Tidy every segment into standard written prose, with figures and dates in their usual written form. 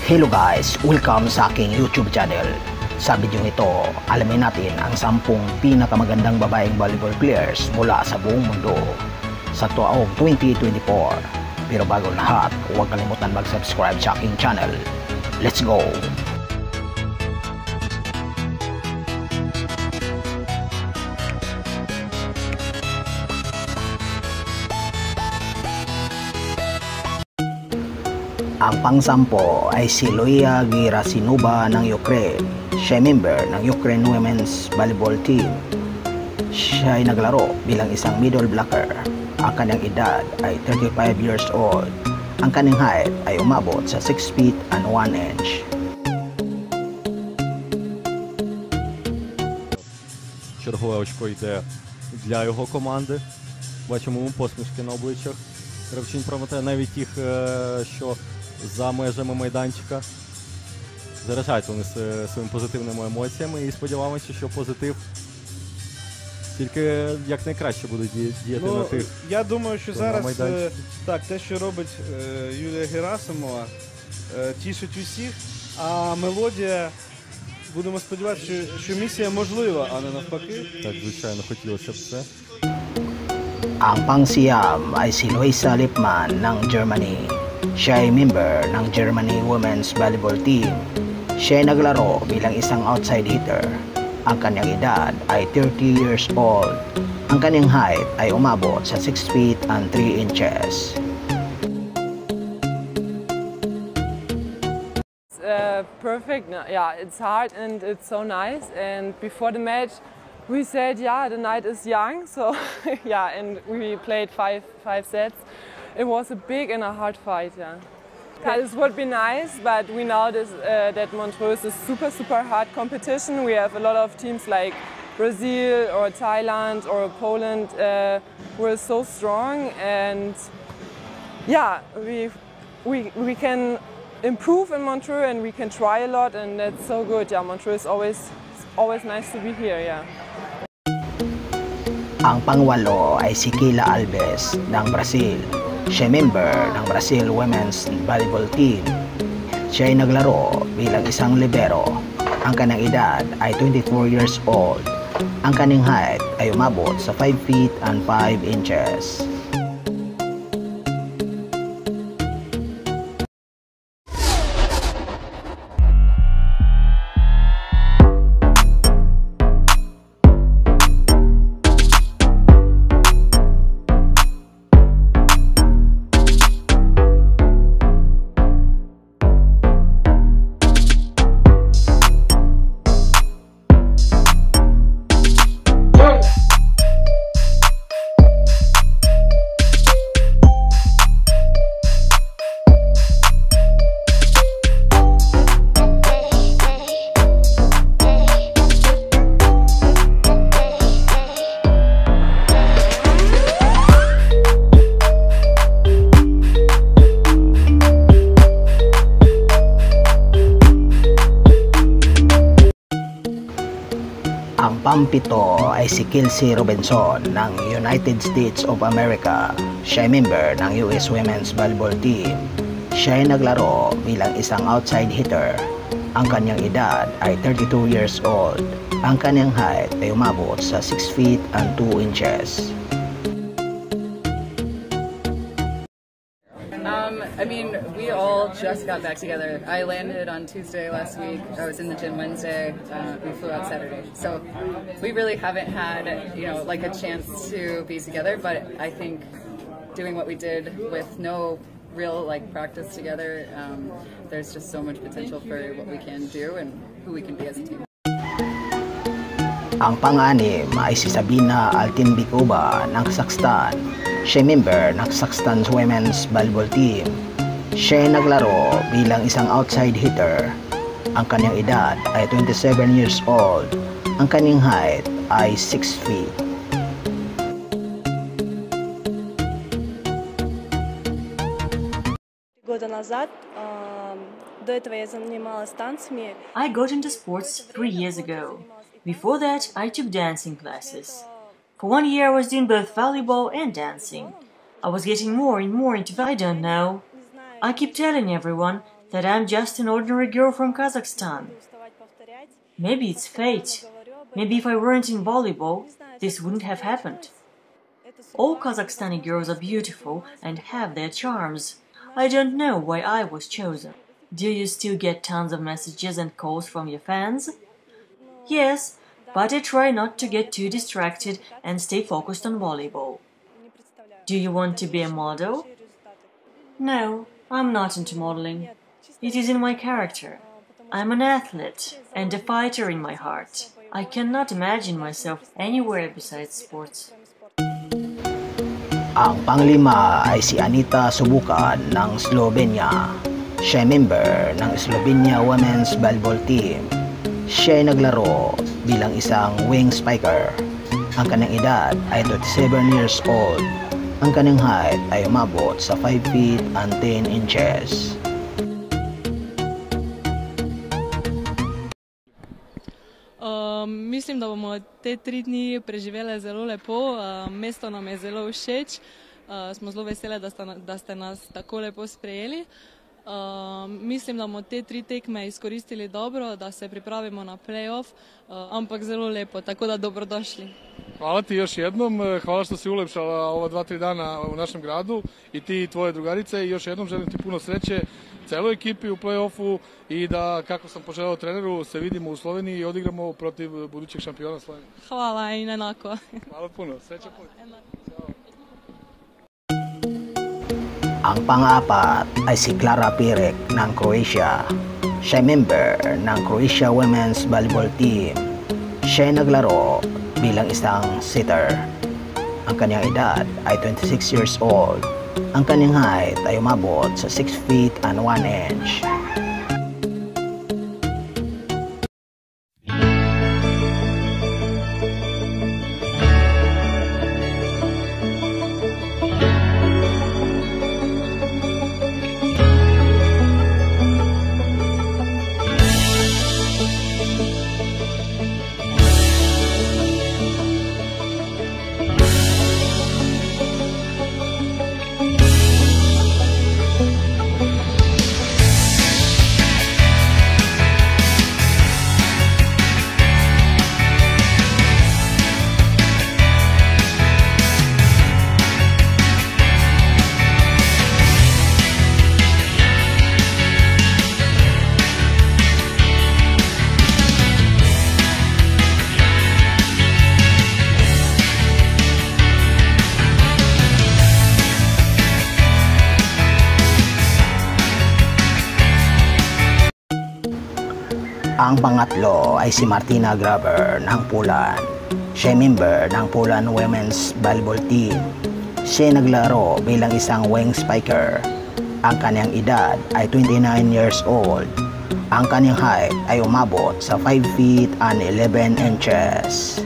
Hello guys! Welcome sa aking YouTube channel. Sa video ito, alamin natin ang 10 pinakamagandang babaeng volleyball players mula sa buong mundo sa taong 2024. Pero bago lahat, huwag kalimutan mag-subscribe sa aking channel. Let's go! Ang pang-10 ay si Loia Gerasimova ng Ukraine. Siya ay member ng Ukraine Women's Volleyball Team. Siya ay naglaro bilang isang middle blocker. Ang kanyang edad ay 35 years old. Ang kanyang height ay umabot sa 6 feet and 1 inch. Чергове очко йде для його команди. Бачимо посмішки на обличчях. Гравчинь Прометея, навіть тих, що за межами майданчика. Заражають вони своїми позитивними емоціями і сподіваємося, що позитив тільки якнайкраще буде діяти на тих. Я думаю, що зараз так, те, що робить Юлія Герасимова, тішить усіх, а мелодія, будемо сподіватися, що місія можлива, а не навпаки. Так, звичайно, хотілося б це. Ang pang-siyam ay si Luisa Lippmann ng Germany. Siya ay member ng Germany Women's Volleyball Team. Siya ay naglaro bilang isang outside hitter. Ang kanyang edad ay 30 years old. Ang kanyang height ay umabot sa 6 feet and 3 inches. Perfect. Yeah, it's hard and it's so nice. And before the match, we said, yeah, the night is young, so yeah, and we played five sets. It was a big and a hard fight, yeah. This would be nice, but we know that Montreux is a super hard competition. We have a lot of teams like Brazil or Thailand or Poland who are so strong, and yeah, we can improve in Montreux and we can try a lot, and that's so good. Yeah, Montreux is always nice to be here, yeah. Ang pang-8 ay si Keila Alves ng Brazil. Siya ay member ng Brazil Women's Volleyball Team. Siya ay naglaro bilang isang libero. Ang kanyang edad ay 24 years old. Ang kanyang height ay umabot sa 5 feet and 5 inches. Ang pang-7 ay si Kelsey Robinson ng United States of America. Siya ay member ng US Women's Volleyball Team. Siya ay naglaro bilang isang outside hitter. Ang kanyang edad ay 32 years old. Ang kanyang height ay umabot sa 6 feet and 2 inches. I mean, we all just got back together. I landed on Tuesday last week. I was in the gym Wednesday. We flew out Saturday. So we really haven't had, like a chance to be together. But I think doing what we did with no real practice together, there's just so much potential for what we can do and who we can be as a team. Ang pang-6 ay si Sabina Altinbikova ng Kazakhstan. Siya ay member ng Kazakhstan Women's Volleyball Team. Siya ay naglaro bilang isang outside hitter. Ang kanyang edad ay 27 years old. Ang kanyang height ay 6 feet. I got into sports 3 years ago. Before that, I took dancing classes. For 1 year, I was doing both volleyball and dancing. I was getting more and more into it. I don't know. I keep telling everyone that I'm just an ordinary girl from Kazakhstan. Maybe it's fate. Maybe if I weren't in volleyball, this wouldn't have happened. All Kazakhstani girls are beautiful and have their charms. I don't know why I was chosen. Do you still get tons of messages and calls from your fans? Yes, but I try not to get too distracted and stay focused on volleyball. Do you want to be a model? No, I'm not into modeling. It is in my character. I'm an athlete and a fighter in my heart. I cannot imagine myself anywhere besides sports. Ang panglima ay si Anita Subukan ng Slovenia. Siya ay member ng Slovenia Women's Volleyball Team. Siya ay naglaro bilang isang wing spiker. Ang kanyang edad ay 27 years old. Ang kanyang height ay umabot sa 5 feet and 10 inches. Mislim, da bomo te 3 dni preživele zelo lepo, mesto nam je zelo všeč, smo zelo vesele, da ste nas tako lepo sprejeli. Mislim, da bomo te 3 tekme izkoristili dobro, da se pripravimo na play-off, ampak zelo lepo, tako da dobrodošli. Hvala ti još jednom, hvala što si ulepšala ova 2-3 dana u našem gradu i ti i tvoje drugarice i još jednom želim ti puno sreće celoj ekipi u play-offu i da, kako sam poželeo treneru, se vidimo u Sloveniji i odigramo protiv budućeg šampiona Slovenije. Hvala in enako. Hvala puno, sreća puno. Ang pang-apat ay si Clara Pirek ng Croatia. Siya ay member ng Croatia Women's Volleyball Team. Siya ay naglaro bilang isang sitter. Ang kanyang edad ay 26 years old. Ang kanyang height ay umabot sa 6 feet and 1 inch. Ang pangatlo ay si Martina Graber ng Poland. Siya ay member ng Poland Women's Volleyball Team. Siya ay naglaro bilang isang wing spiker. Ang kanyang edad ay 29 years old. Ang kanyang height ay umabot sa 5 feet and 11 inches.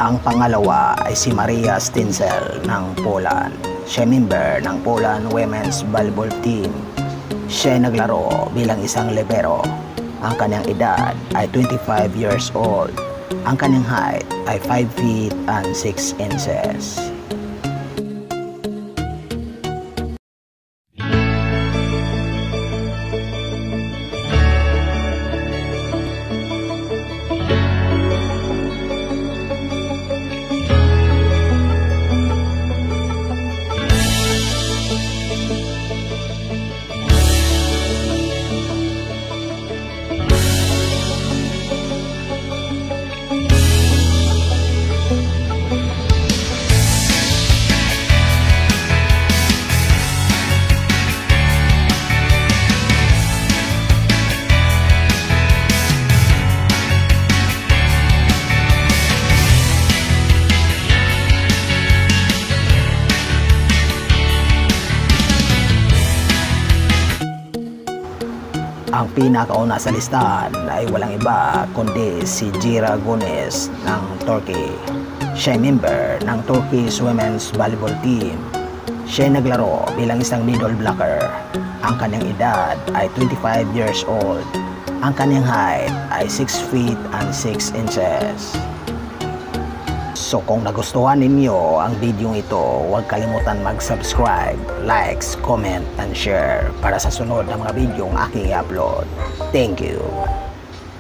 Ang pangalawa ay si Maria Stinsel ng Poland. Siya ay member ng Poland Women's Volleyball Team. Siya ay naglaro bilang isang libero. Ang kanyang edad ay 25 years old. Ang kanyang height ay 5 feet and 6 inches. Ang pinakauna sa listahan ay walang iba kundi si Gira Gunes ng Turkey. Siya ay member ng Turkish Women's Volleyball Team. Siya ay naglaro bilang isang middle blocker. Ang kanyang edad ay 25 years old. Ang kanyang height ay 6 feet and 6 inches. So kung nagustuhan ninyo ang video ito, huwag kalimutan mag-subscribe, likes, comment, and share para sa sunod na mga video ang aking i-upload. Thank you!